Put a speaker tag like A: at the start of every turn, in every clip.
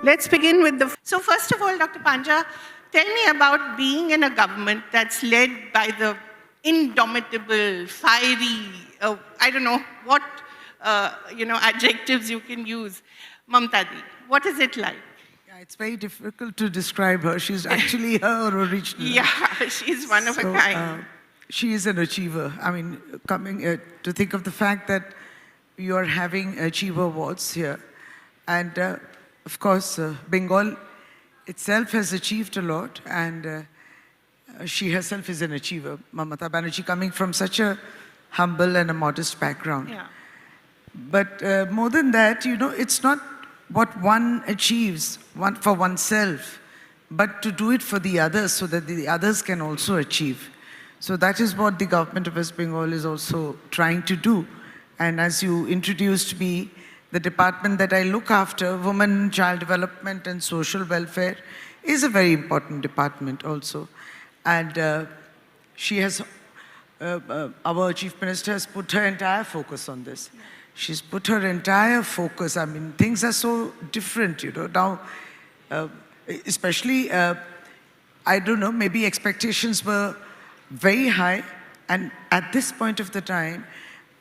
A: let's begin with the... So first of all, Dr. Panja, tell me about being in a government that's led by the indomitable, fiery, I don't know what adjectives you can use, Mamta Di. What is it like?
B: Yeah, it's very difficult to describe her. She's actually her original.
A: Yeah, she's one of a kind.
B: She is an achiever. I mean, coming to think of the fact that you are having Achiever Awards here. And of course, Bengal itself has achieved a lot, and she herself is an achiever. Mamata Banerjee, coming from such a humble and a modest background.
A: Yeah.
B: But more than that, it's not what one achieves for oneself, but to do it for the others so that the others can also achieve. So that is what the government of West Bengal is also trying to do. And as you introduced me, the department that I look after, Women, Child Development and Social Welfare, is a very important department also. And she has, our Chief Minister has put her entire focus on this. She's put her entire focus. I mean, things are so different, now, especially, I don't know, maybe expectations were very high. And at this point of the time,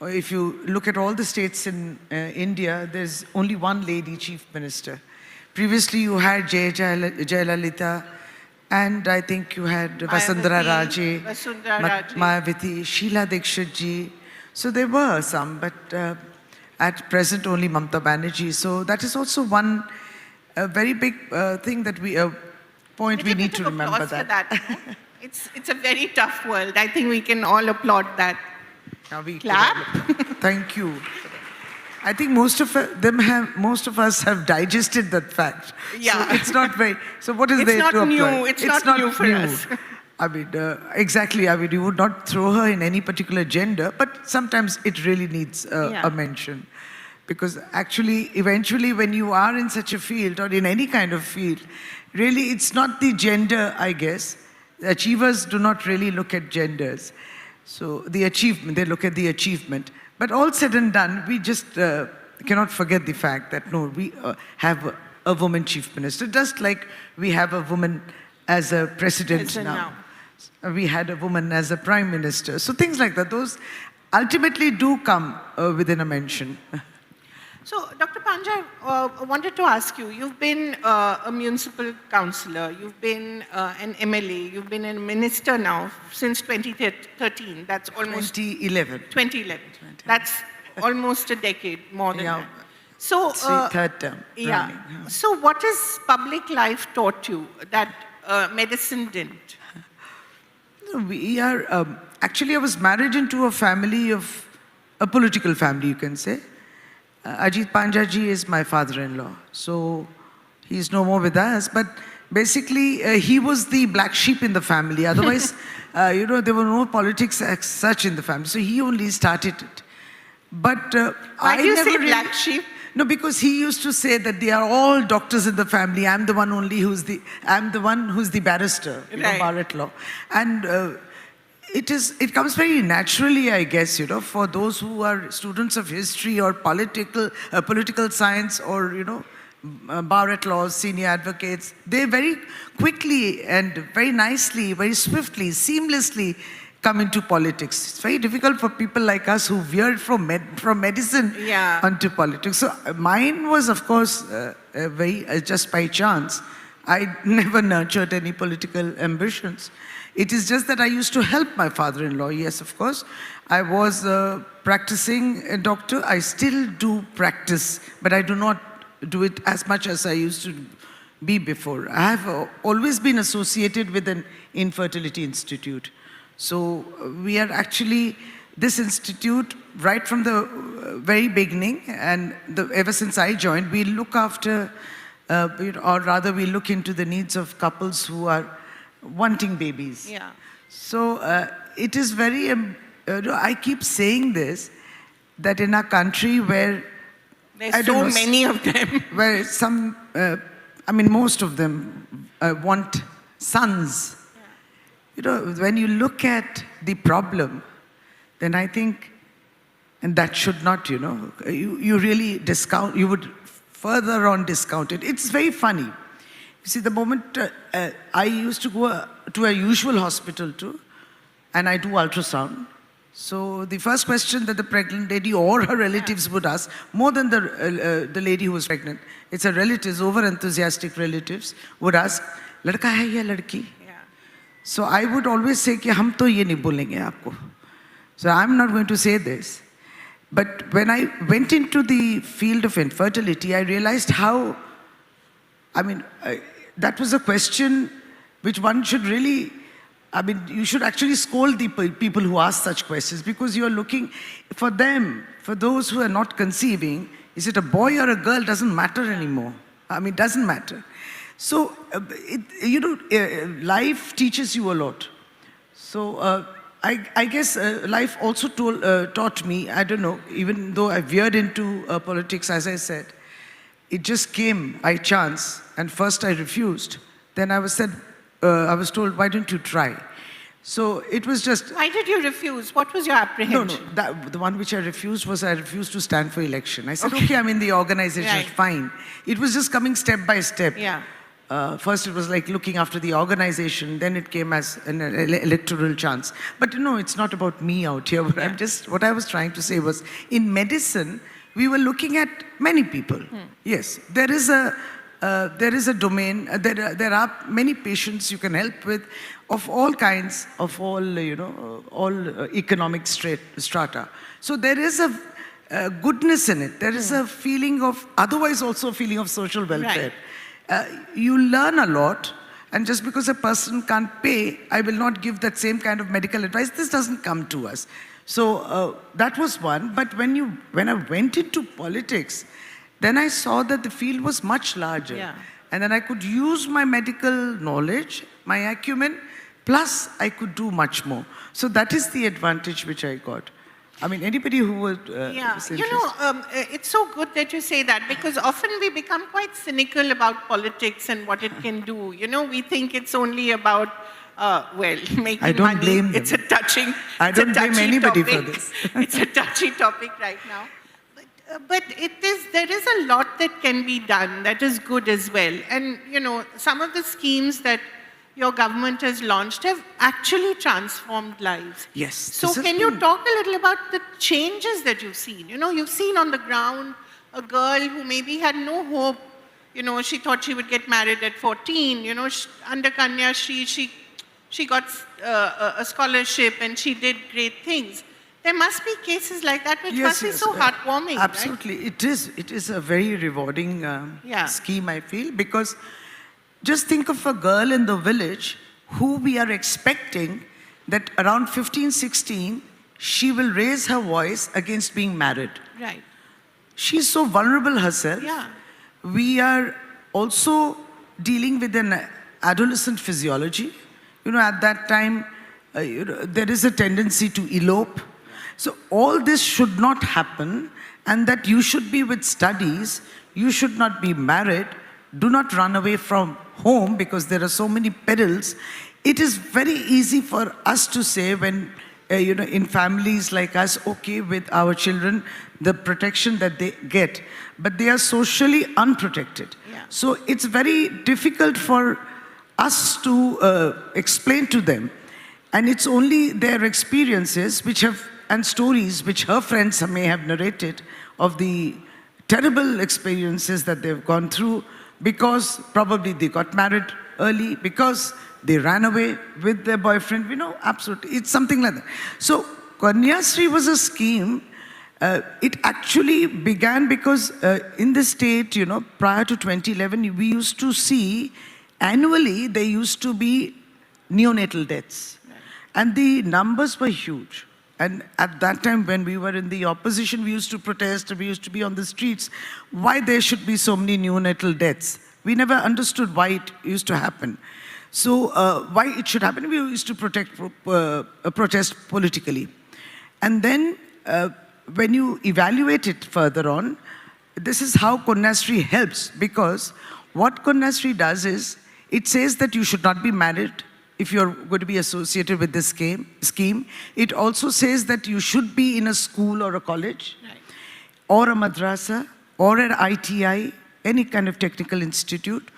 B: if you look at all the states in India, there's only one lady chief minister. Previously, you had Jayalalitha, and I think you had Vasundhara Raje, Mayawati, Sheila Dikshit ji. So there were some, but at present only Mamta Banerjee. So that is also one very big thing that we need to remember that.
A: It's a very tough world. I think we can all applaud that. Clap.
B: Thank you. I think most of us have digested that fact.
A: Yeah.
B: So it's not very. So what is there to applaud?
A: It's not new for us.
B: I mean, exactly. I mean, you would not throw her in any particular gender, but sometimes it really needs a mention. Because actually, eventually, when you are in such a field or in any kind of field, really, it's not the gender, I guess. The achievers do not really look at genders. So the achievement, they look at the achievement. But all said and done, we just cannot forget the fact that, no, we have a woman chief minister, just like we have a woman as a president now. We had a woman as a prime minister. So things like that, those ultimately do come within a mention.
A: So, Dr. Panja, I wanted to ask you, you've been a municipal councillor, you've been an MLA, you've been a minister now since 2013. That's almost...
B: 2011.
A: 2011. That's almost a decade, more than that. So,
B: third term.
A: Yeah. Running. So what has public life taught you that medicine didn't?
B: We are... actually, I was married into a family of... a political family, you can say. Ajit Panja ji is my father-in-law, so he's no more with us. But basically, he was the black sheep in the family. Otherwise, there were no politics as such in the family. So he only started it. But
A: why do you say black sheep?
B: No, because he used to say that they are all doctors in the family. I'm the one who's the barrister, Bharat law, and. It comes very naturally, I guess, for those who are students of history or political science or, bar at law, senior advocates. They very quickly and very nicely, very swiftly, seamlessly come into politics. It's very difficult for people like us who veered from medicine onto politics. So mine was, of course, just by chance. I never nurtured any political ambitions. It is just that I used to help my father-in-law. Yes, of course. I was practicing a doctor. I still do practice, but I do not do it as much as I used to be before. I have always been associated with an infertility institute. So we are actually, this institute, right from the very beginning, and ever since I joined, we look after, or rather we look into the needs of couples who are wanting babies.
A: Yeah.
B: So it is very, I keep saying this, that in a country where
A: there's so many of them,
B: where some, most of them want sons. Yeah. When you look at the problem, then I think, and that should not, you really discount, you would further on discounted. It's very funny. You see, the moment I used to go to a usual hospital too, and I do ultrasound. So the first question that the pregnant lady or her relatives would ask, more than the lady who was pregnant, it's her relatives, over-enthusiastic relatives, would ask, "Ladka hai ya ladki?" So I would always say, "Ki hum to ye nahi bolenge aapko." So I'm not going to say this. But when I went into the field of infertility, I realized how, that was a question which one should really, you should actually scold the people who ask such questions, because you're looking for them, for those who are not conceiving, is it a boy or a girl, doesn't matter anymore. It doesn't matter. So, life teaches you a lot. So, I guess life also taught me, I don't know, even though I veered into politics, as I said, it just came by chance, and first I refused. Then I was told, why don't you try? So it was just...
A: Why did you refuse? What was your apprehension?
B: No, the one which I refused was I refused to stand for election. I said, okay, I'm in the organization,
A: Right.
B: fine. It was just coming step by step.
A: Yeah.
B: First it was like looking after the organization, then it came as an electoral chance. But it's not about me out here. What I was trying to say was, in medicine, we were looking at many people. Yes, there is a domain, there are many patients you can help with, of all kinds, of all, all economic strata. So there is a goodness in it. There is a feeling of, otherwise also a feeling of social welfare. You learn a lot, and just because a person can't pay, I will not give that same kind of medical advice. This doesn't come to us. So that was one. But when I went into politics, then I saw that the field was much larger.
A: Yeah.
B: And then I could use my medical knowledge, my acumen, plus I could do much more. So that is the advantage which I got. Anybody who would...
A: it's so good that you say that, because often we become quite cynical about politics and what it can do. We think it's only about, making money.
B: I don't blame them.
A: It's a touching
B: I don't blame anybody
A: topic.
B: for this.
A: It's a touchy topic right now. But there is a lot that can be done that is good as well. And, some of the schemes that your government has launched have actually transformed lives.
B: Yes.
A: So can you talk a little about the changes that you've seen? You've seen on the ground a girl who maybe had no hope. She thought she would get married at 14. Under Kanya, she got a scholarship and she did great things. There must be cases like that which must be so heartwarming,
B: absolutely.
A: right?
B: It is a very rewarding scheme, I feel, because just think of a girl in the village who we are expecting that around 15, 16, she will raise her voice against being married.
A: Right.
B: She's so vulnerable herself.
A: Yeah.
B: We are also dealing with an adolescent physiology. At that time, there is a tendency to elope. So all this should not happen, and that you should be with studies, you should not be married, do not run away from home because there are so many perils. It is very easy for us to say when, in families like us, okay, with our children, the protection that they get, but they are socially unprotected.
A: Yeah.
B: So it's very difficult for us to explain to them. And it's only their experiences and stories which her friends may have narrated of the terrible experiences that they've gone through, because probably they got married early, because they ran away with their boyfriend. Absolutely. It's something like that. So Kanyasri was a scheme. It actually began because in the state, prior to 2011, we used to see annually there used to be neonatal deaths. Right. And the numbers were huge. And at that time, when we were in the opposition, we used to protest, we used to be on the streets, why there should be so many neonatal deaths. We never understood why it used to happen. So why it should happen, we used to protest politically. And then when you evaluate it further on, this is how Kanyasri helps, because what Kanyasri does is, it says that you should not be married if you're going to be associated with this scheme. It also says that you should be in a school or a college, right, or a madrasa, or an ITI, any kind of technical institute.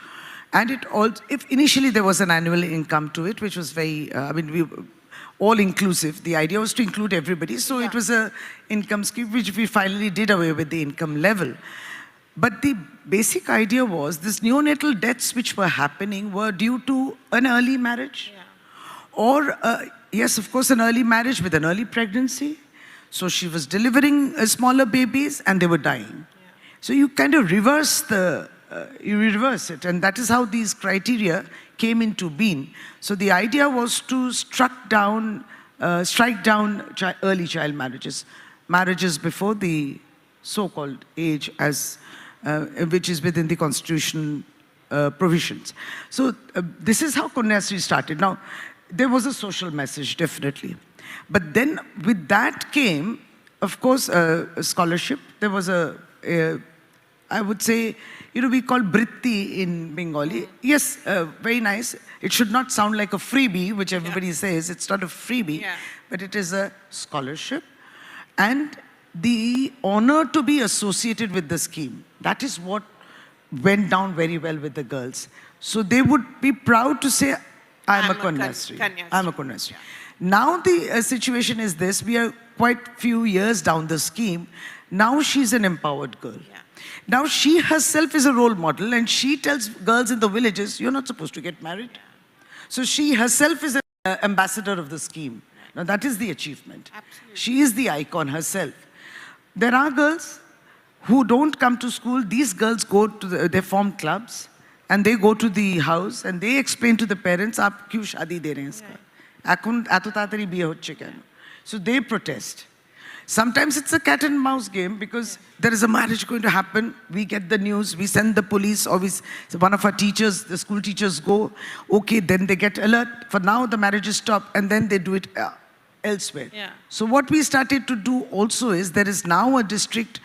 B: And it also, if initially there was an annual income to it, which was very, we all inclusive. The idea was to include everybody. So it was a income scheme, which we finally did away with the income level. But the basic idea was this neonatal deaths which were happening were due to an early marriage. Or, yes, of course, an early marriage with an early pregnancy. So she was delivering smaller babies and they were dying. So you kind of reverse it, and that is how these criteria came into being. So the idea was to strike down early child marriages before the so-called age which is within the constitution provisions. So this is how Kanyasri started. Now, there was a social message, definitely. But then with that came, of course, a scholarship. There was I would say, we call Britti in Bengali. Yes, very nice. It should not sound like a freebie, which everybody says. It's not a freebie, but it is a scholarship. And the honor to be associated with the scheme. That is what went down very well with the girls. So they would be proud to say, I'm a Kanyasri. I'm a Kanyasri. Now the situation is this. We are quite few years down the scheme. Now she's an empowered girl. Now she herself is a role model, and she tells girls in the villages, you're not supposed to get married. So she herself is an ambassador of the scheme. Now that is the achievement. Absolutely. She is the icon herself. There are girls who don't come to school. These girls go to they form clubs, and they go to the house and they explain to the parents, "Aap kyun shaadi de rahe hain iska? Ekhon eto taratari biye hocche keno?" So they protest. Sometimes it's a cat and mouse game because there is a marriage going to happen. We get the news, we send the police, or one of our teachers, the school teachers go, okay, then they get alert. For now, the marriage is stopped, and then they do it elsewhere. So what we started to do also is there is now a district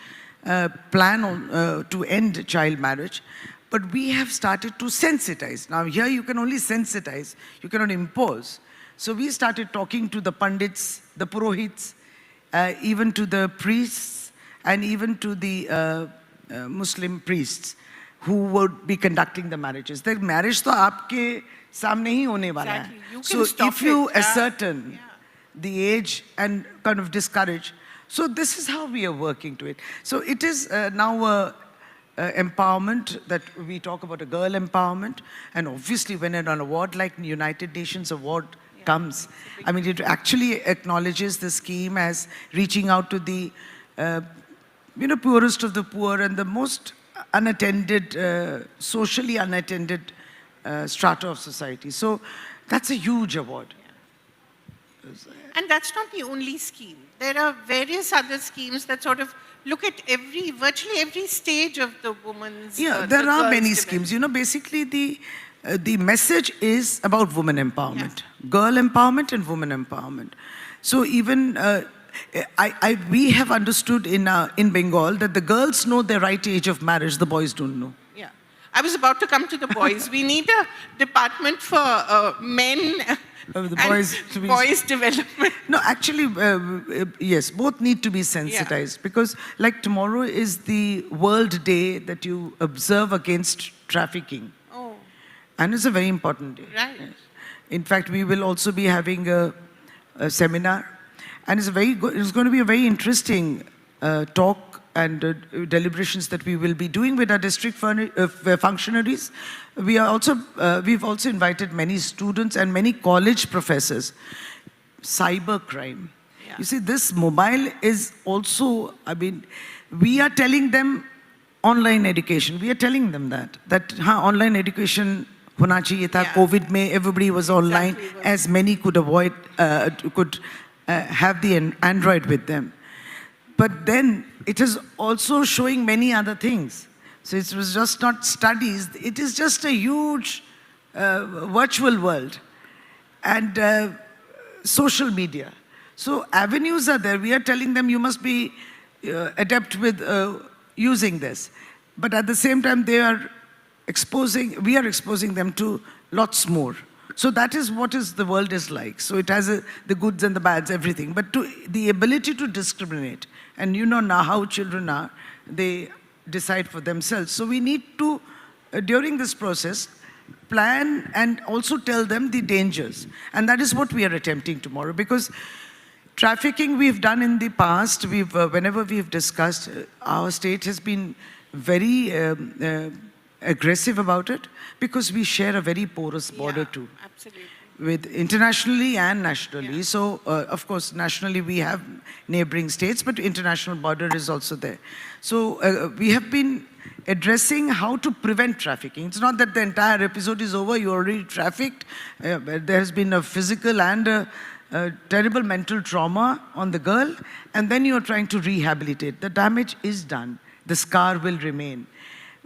B: plan to end child marriage, but we have started to sensitize. Now here you can only sensitize, you cannot impose. So we started talking to the pandits, the purohits, even to the priests, and even to the Muslim priests who would be conducting the marriages. The marriage to aapke samne hi hone wala hai. So if you ascertain the age and kind of discourage, so this is how we are working to it. So it is now empowerment that we talk about, a girl empowerment, and obviously when an award like the United Nations Award comes, it actually acknowledges the scheme as reaching out to the poorest of the poor and the most unattended, socially unattended strata of society. So that's a huge award.
A: And that's not the only scheme. There are various other schemes that sort of look at virtually every stage of the woman's
B: there are many schemes. Basically the message is about women empowerment, girl empowerment and women empowerment. So even we have understood in Bengal that the girls know their right age of marriage, the boys don't know.
A: Yeah, I was about to come to the boys. We need a department for men
B: the
A: and boys development.
B: No, actually, yes, both need to be sensitized because like tomorrow is the World Day that you observe against trafficking. And it's a very important day.
A: Right.
B: Yes. In fact, we will also be having a seminar, and it's going to be a very interesting talk and deliberations that we will be doing with our district functionaries. We've also invited many students and many college professors. Cyber crime. You see, this mobile is also, we are telling them online education. We are telling them that online education होना चाहिए था. COVID में everybody was online, as many could have the Android with them. But then it is also showing many other things. So it was just not studies. It is just a huge virtual world and social media. So avenues are there. We are telling them you must be adept with using this. But at the same time, we are exposing them to lots more. So that is what the world is like. So it has the goods and the bads, everything. But the ability to discriminate, and now how children are, they decide for themselves. So we need to, during this process, plan and also tell them the dangers. And that is what we are attempting tomorrow, because trafficking we've done in the past, whenever we've discussed, our state has been very aggressive about it, because we share a very porous border too.
A: Absolutely.
B: With internationally and nationally. So, of course, nationally we have neighboring states, but international border is also there. So, we have been addressing how to prevent trafficking. It's not that the entire episode is over, you're already trafficked. There has been a physical and a terrible mental trauma on the girl, and then you're trying to rehabilitate. The damage is done. The scar will remain.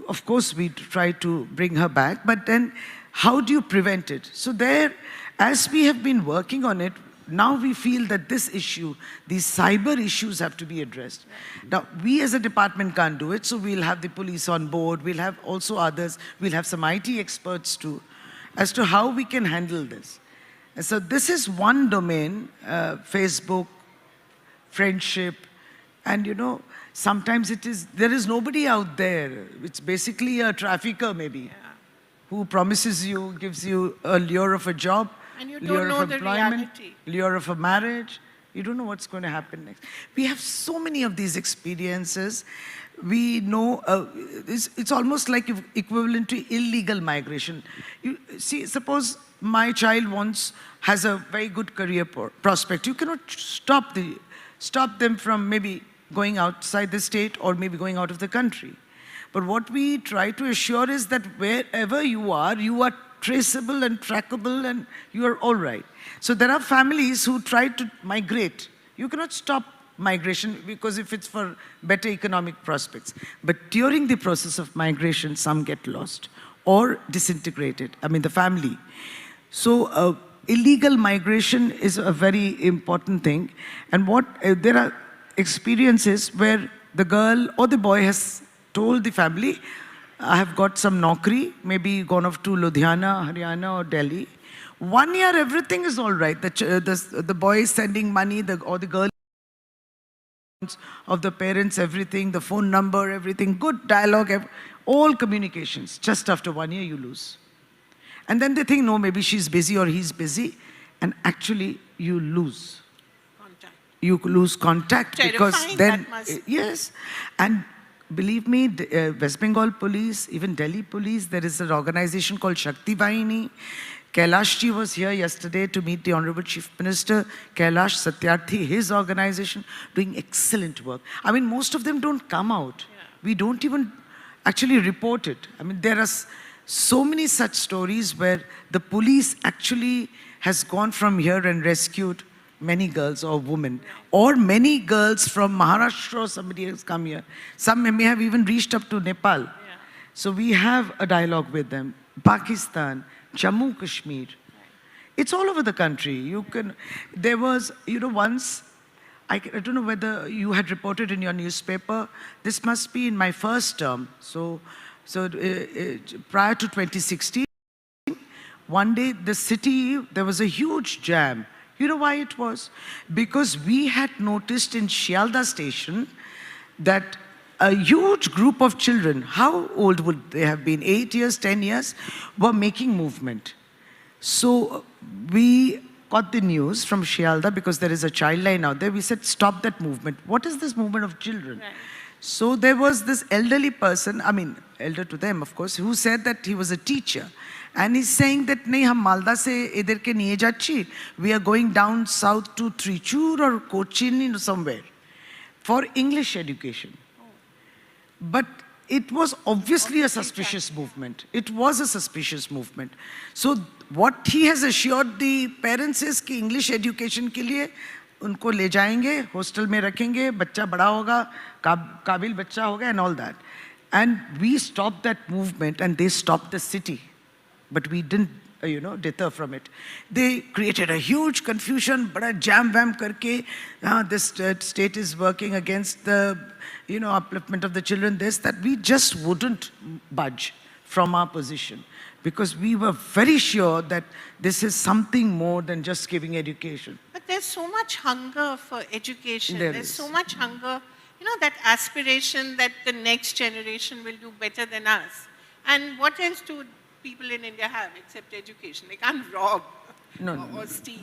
B: Of course, we try to bring her back, but then how do you prevent it? So there, as we have been working on it, now we feel that this issue, these cyber issues have to be addressed. Now, we as a department can't do it, so we'll have the police on board, we'll have also others, we'll have some IT experts too, as to how we can handle this. And so this is one domain, Facebook, friendship, and you know, sometimes there is nobody out there. It's basically a trafficker maybe, who promises you, gives you a lure of a job,
A: and you
B: lure
A: don't know
B: of
A: the
B: employment,
A: reality.
B: lure of a marriage. You don't know what's going to happen next. We have so many of these experiences. We know, it's almost like equivalent to illegal migration. You see, suppose my child has a very good career prospect. You cannot stop them from maybe going outside the state or maybe going out of the country. But what we try to assure is that wherever you are traceable and trackable, and you are all right. So there are families who try to migrate. You cannot stop migration, because if it's for better economic prospects. But during the process of migration, some get lost or disintegrated, I mean the family. So illegal migration is a very important thing. And there are experiences where the girl or the boy has told the family, I have got some naukri, maybe gone off to Ludhiana, Haryana or Delhi. 1 year, everything is all right. The boy is sending money, or the girl of the parents, everything, the phone number, everything, good dialogue, all communications. Just after 1 year, you lose. And then they think, no, maybe she's busy or he's busy. And actually, you lose.
A: Contact.
B: You lose contact because
A: Terrifying,
B: then,
A: that must...
B: yes. And believe me, West Bengal police, even Delhi police, there is an organization called Shakti Vahini. Kailash ji was here yesterday to meet the Honorable Chief Minister. Kailash Satyarthi, his organization, doing excellent work. I mean, most of them don't come out. Yeah. We don't even actually report it. I mean, there are so many such stories where the police actually has gone from here and rescued many girls or women, or many girls from Maharashtra or somebody has come here. Some may have even reached up to Nepal. Yeah. So we have a dialogue with them. Pakistan, Jammu, Kashmir. It's all over the country. There was, once, I don't know whether you had reported in your newspaper, this must be in my first term. So prior to 2016, one day the city, there was a huge jam. You know why it was? Because we had noticed in Shialda station that a huge group of children, how old would they have been, 8 years, 10 years, were making movement. So we got the news from Shialda, because there is a child line out there. We said, stop that movement. What is this movement of children? Right. So there was this elderly person, I mean, elder to them, of course, who said that he was a teacher. And he's saying that, nahi, hum Malda se idhar ke niye jachi. We are going down south to Trichur or Cochin or somewhere for English education. But it was obviously a suspicious movement. It was a suspicious movement. So what he has assured the parents is कि English education के लिए उनको ले जाएंगे, hostel में रखेंगे, बच्चा बड़ा होगा, काबिल बच्चा होगा, and all that. And we stopped that movement, and they stopped the city. But we didn't, deter from it. They created a huge confusion, bada jam-wam karke, this state is working against the, upliftment of the children, that we just wouldn't budge from our position. Because we were very sure that this is something more than just giving education.
A: But there's so much hunger for education. There's so much hunger that aspiration that the next generation will do better than us. And what else do people in India have except education? They can't rob
B: No,
A: or steal.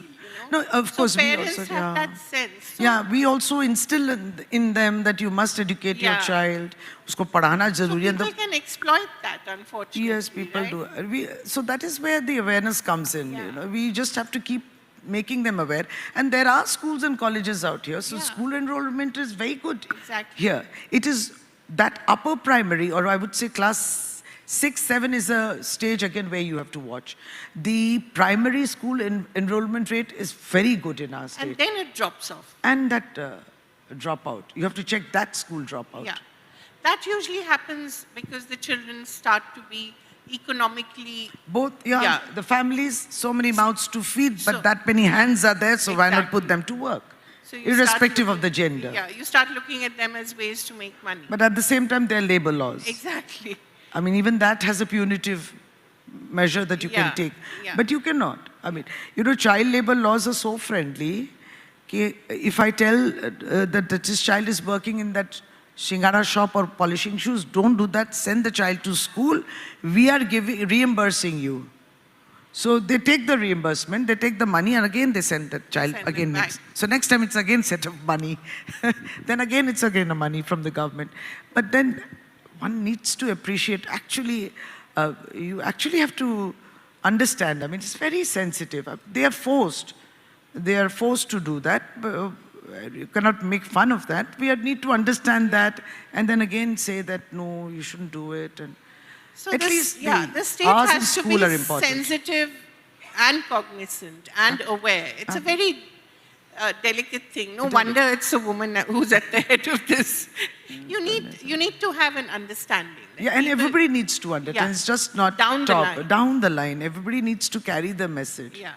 B: No, of course,
A: so
B: we
A: parents
B: also,
A: have
B: yeah.
A: that sense. So,
B: Yeah, we also instill in them that you must educate your
A: Yeah.
B: child. Usko padhana
A: so
B: zaruri hai.
A: people can exploit that, unfortunately.
B: Yes, people
A: right?
B: do. So that is where the awareness comes in.
A: Yeah.
B: We just have to keep making them aware. And there are schools and colleges out here. So
A: Yeah.
B: school enrollment is very good
A: Exactly.
B: here. It is that upper primary, or I would say class 6, 7 is a stage again where you have to watch. The primary school enrollment rate is very good in our state.
A: And then it drops off.
B: And that dropout, you have to check that school dropout.
A: Yeah. That usually happens because the children start to be economically.
B: Both, yeah,
A: Yeah.
B: the families, so many mouths to feed, but
A: So-
B: that many hands are there, so why not
A: Exactly.
B: put them to work?
A: So you start
B: Irrespective of
A: looking-
B: the gender.
A: Yeah, you start looking at them as ways to make money.
B: But at the same time, there are labor laws.
A: Exactly.
B: I mean, even that has a punitive measure that you
A: Yeah,
B: can take.
A: yeah.
B: But you cannot. I mean, child labor laws are so friendly. If I tell that this child is working in that shingara shop or polishing shoes, don't do that, send the child to school. We are reimbursing you. So they take the reimbursement, they take the money, and again they send the child
A: Send them
B: again
A: back.
B: next. So next time it's again set of money. Then again it's again a money from the government. But then one needs to appreciate, actually, you actually have to understand. I mean, it's very sensitive. They are forced. They are forced to do that. But, you cannot make fun of that. We need to understand that and then again say that, no, you shouldn't do it. And
A: So
B: at
A: this,
B: least
A: the state
B: hours in
A: has to
B: school
A: be
B: are important.
A: sensitive and cognizant and aware. It's a very delicate thing. No wonder it's a woman who's at the head of this. You need to have an understanding. that
B: Yeah, and
A: people-
B: everybody needs to understand.
A: Yeah.
B: It's just not
A: Down the line.
B: Down the line. Everybody needs to carry the message.
A: Yeah.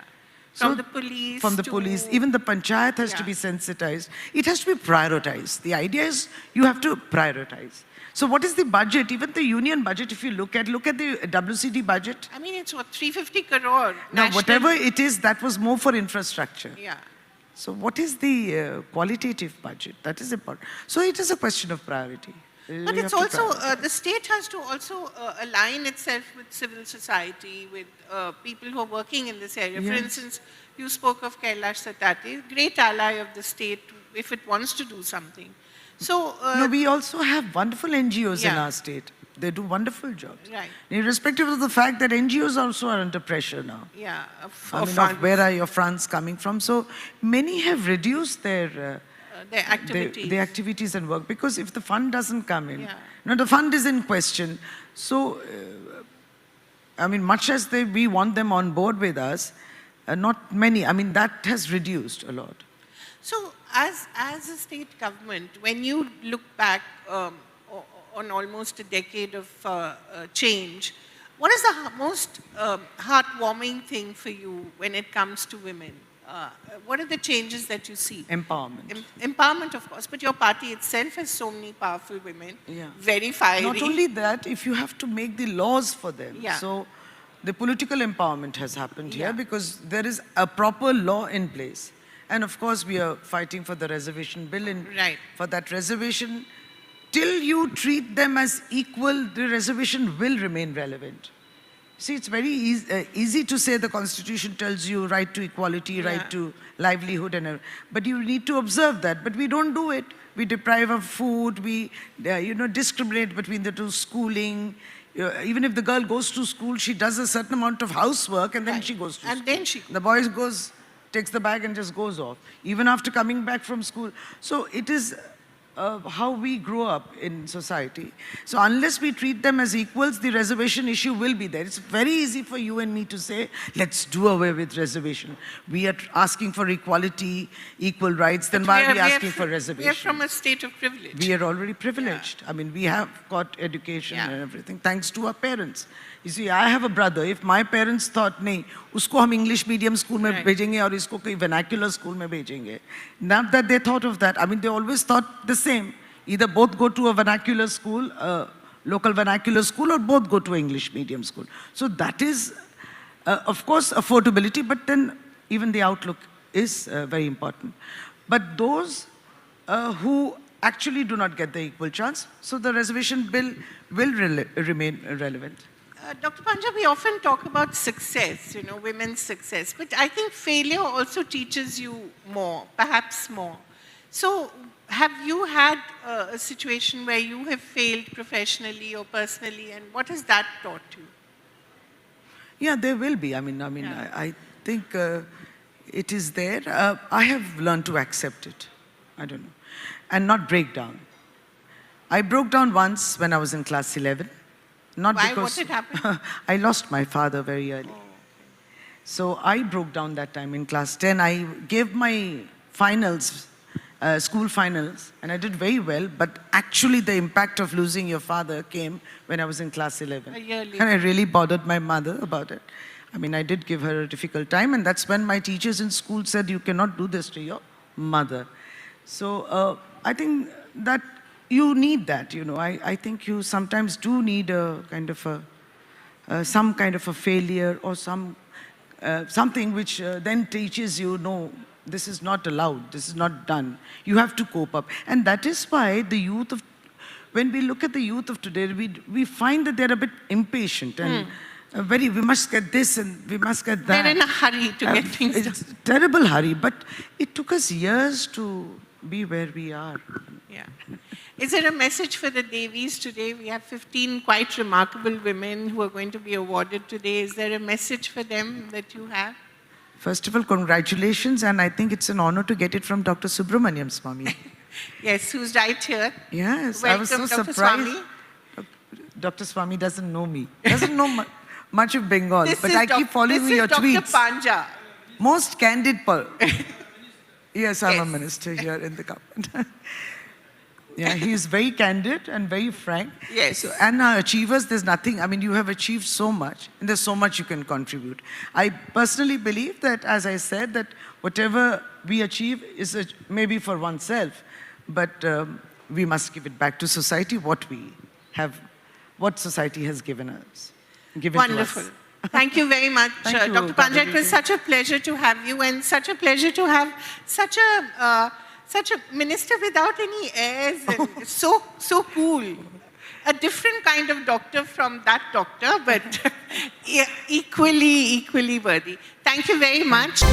B: So
A: From the police.
B: From the
A: to-
B: police, even the panchayat has to
A: Yeah.
B: be sensitized. It has to be prioritized. The idea is you have to prioritize. So what is the budget? Even the union budget, if you look at the WCD budget.
A: I mean, it's what, 350 crore.
B: Now,
A: national-
B: whatever it is, that was more for infrastructure.
A: Yeah.
B: So what is the qualitative budget? That is important. So it is a question of priority.
A: But
B: You
A: it's
B: have to
A: also,
B: prioritize.
A: the state has to also align itself with civil society, with people who are working in this area. For
B: Yes.
A: instance, you spoke of Kailash Satyarthi, great ally of the state if it wants to do something. So,
B: No, we also have wonderful NGOs in
A: Yeah.
B: our state. They do wonderful jobs.
A: Right.
B: Irrespective of the fact that NGOs also are under pressure now.
A: yeah,
B: I mean, of where are your funds coming from? So many have reduced their
A: activities.
B: their activities and work because if the fund doesn't come in,
A: Yeah.
B: now the fund is in question. So, I mean, much as we want them on board with us, not many. I mean, that has reduced a lot.
A: So, as a state government, when you look back on almost a decade of change, what is the most heartwarming thing for you when it comes to women? What are the changes that you see?
B: Empowerment.
A: Empowerment, of course, but your party itself has so many powerful women,
B: Yeah.
A: very fiery.
B: Not only that, if you have to make the laws for them.
A: Yeah.
B: So the political empowerment has happened
A: Yeah.
B: here because there is a proper law in place. And of course, we are fighting for the reservation bill. And
A: Right.
B: for that reservation, till you treat them as equal, the reservation will remain relevant. See, it's very easy to say the Constitution tells you right to equality,
A: Yeah.
B: right to livelihood, but you need to observe that. But we don't do it. We deprive of food. We, discriminate between the two schooling. Even if the girl goes to school, she does a certain amount of housework, and then
A: Right.
B: she goes to
A: And
B: school.
A: then she-
B: The boy takes the bag and just goes off, even after coming back from school. So it is how we grow up in society. So unless we treat them as equals, the reservation issue will be there. It's very easy for you and me to say, let's do away with reservation. We are asking for equality, equal rights, then why are we asking for reservation?
A: We are from a state of privilege.
B: We are already privileged. I mean, we have got education
A: Yeah.
B: and everything, thanks to our parents. You see, I have a brother. If my parents thought, nahi, usko hum English medium school mein
A: Right.
B: bhejenge aur isko koi vernacular school mein bhejenge. Not that they thought of that. I mean, they always thought the same. Either both go to a vernacular school, a local vernacular school, or both go to English medium school. So that is, of course, affordability, but then even the outlook is very important. But those who actually do not get the equal chance. So the reservation bill will remain relevant.
A: Dr. Panja, we often talk about success, women's success, but I think failure also teaches you more, perhaps more. So have you had a situation where you have failed professionally or personally, and what has that taught you?
B: Yeah, there will be. I think it is there. I have learned to accept it. I don't know. And not break down. I broke down once when I was in class 11. Not
A: Why?
B: because
A: What did happen?
B: I lost my father very early.
A: Oh, okay.
B: So I broke down that time in class 10. I gave my finals, school finals, and I did very well, but actually the impact of losing your father came when I was in class 11.
A: A year later.
B: And I really bothered my mother about it. I did give her a difficult time, and that's when my teachers in school said, you cannot do this to your mother. So I think that you need that, I think you sometimes do need a kind of some kind of a failure or something which then teaches you, no, this is not allowed, this is not done. You have to cope up. And that is why when we look at the youth of today, we find that they're a bit impatient and we must get this and we must get that.
A: They're in a hurry to get things done.
B: It's a terrible hurry, but it took us years to be where we are.
A: Yeah. Is there a message for the Devis today? We have 15 quite remarkable women who are going to be awarded today. Is there a message for them that you have?
B: First of all, congratulations, and I think it's an honor to get it from Dr. Subramaniam Swami.
A: Yes, who's right here.
B: Yes,
A: Welcome,
B: I was so
A: Dr.
B: surprised.
A: Swami.
B: Dr. Swami doesn't know me. Doesn't know much of Bengal, but I keep following your
A: Dr.
B: tweets.
A: Panja.
B: Most candid Yes, I'm a
A: Yes.
B: minister here in the government. Yeah, he's very candid and very frank.
A: Yes.
B: So, and achievers, there's nothing, you have achieved so much, and there's so much you can contribute. I personally believe that, as I said, that whatever we achieve is maybe for oneself, but we must give it back to society what society has given us.
A: Wonderful.
B: To us.
A: Thank you very much,
B: Thank you,
A: Dr. Panja. It was
B: Dr.
A: such a pleasure to have you, and such a pleasure to have such a minister without any airs, and so cool. A different kind of doctor from that doctor, but equally worthy. Thank you very much.